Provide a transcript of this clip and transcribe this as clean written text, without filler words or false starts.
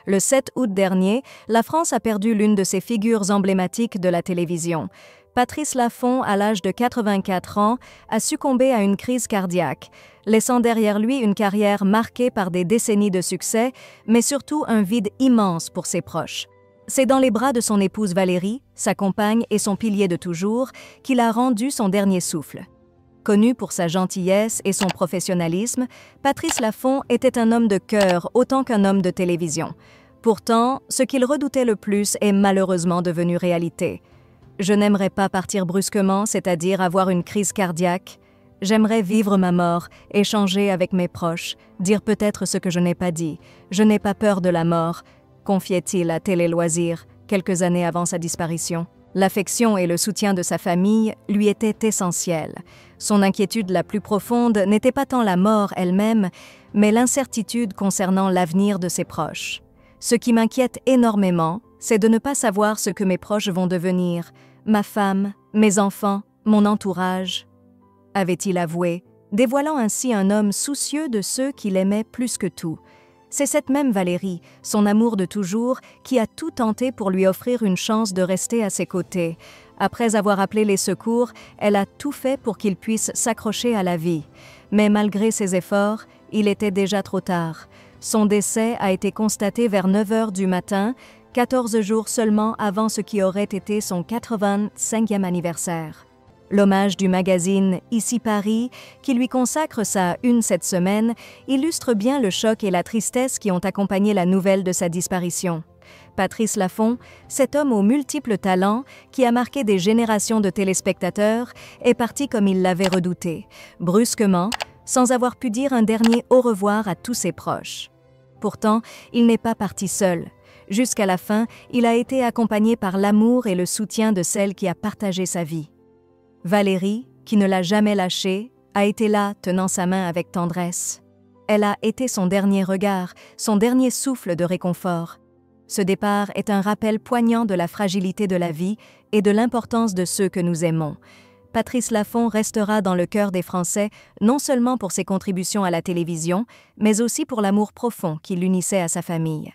Le 7 août dernier, la France a perdu l'une de ses figures emblématiques de la télévision. Patrice Laffont, à l'âge de 84 ans, a succombé à une crise cardiaque, laissant derrière lui une carrière marquée par des décennies de succès, mais surtout un vide immense pour ses proches. C'est dans les bras de son épouse Valérie, sa compagne et son pilier de toujours, qu'il a rendu son dernier souffle. Connu pour sa gentillesse et son professionnalisme, Patrice Laffont était un homme de cœur autant qu'un homme de télévision. Pourtant, ce qu'il redoutait le plus est malheureusement devenu réalité. Je n'aimerais pas partir brusquement, c'est-à-dire avoir une crise cardiaque. J'aimerais vivre ma mort, échanger avec mes proches, dire peut-être ce que je n'ai pas dit. Je n'ai pas peur de la mort, confiait-il à Télé Loisirs, quelques années avant sa disparition. L'affection et le soutien de sa famille lui étaient essentiels. Son inquiétude la plus profonde n'était pas tant la mort elle-même, mais l'incertitude concernant l'avenir de ses proches. Ce qui m'inquiète énormément, c'est de ne pas savoir ce que mes proches vont devenir, ma femme, mes enfants, mon entourage, avait-il avoué, dévoilant ainsi un homme soucieux de ceux qu'il aimait plus que tout. C'est cette même Valérie, son amour de toujours, qui a tout tenté pour lui offrir une chance de rester à ses côtés. Après avoir appelé les secours, elle a tout fait pour qu'il puisse s'accrocher à la vie. Mais malgré ses efforts, il était déjà trop tard. Son décès a été constaté vers 9 heures du matin, 14 jours seulement avant ce qui aurait été son 85e anniversaire. L'hommage du magazine Ici Paris, qui lui consacre sa une cette semaine, illustre bien le choc et la tristesse qui ont accompagné la nouvelle de sa disparition. Patrice Laffont, cet homme aux multiples talents qui a marqué des générations de téléspectateurs, est parti comme il l'avait redouté, brusquement, sans avoir pu dire un dernier au revoir à tous ses proches. Pourtant, il n'est pas parti seul. Jusqu'à la fin, il a été accompagné par l'amour et le soutien de celle qui a partagé sa vie. Valérie, qui ne l'a jamais lâché, a été là, tenant sa main avec tendresse. Elle a été son dernier regard, son dernier souffle de réconfort. Ce départ est un rappel poignant de la fragilité de la vie et de l'importance de ceux que nous aimons. Patrice Laffont restera dans le cœur des Français, non seulement pour ses contributions à la télévision, mais aussi pour l'amour profond qui l'unissait à sa famille.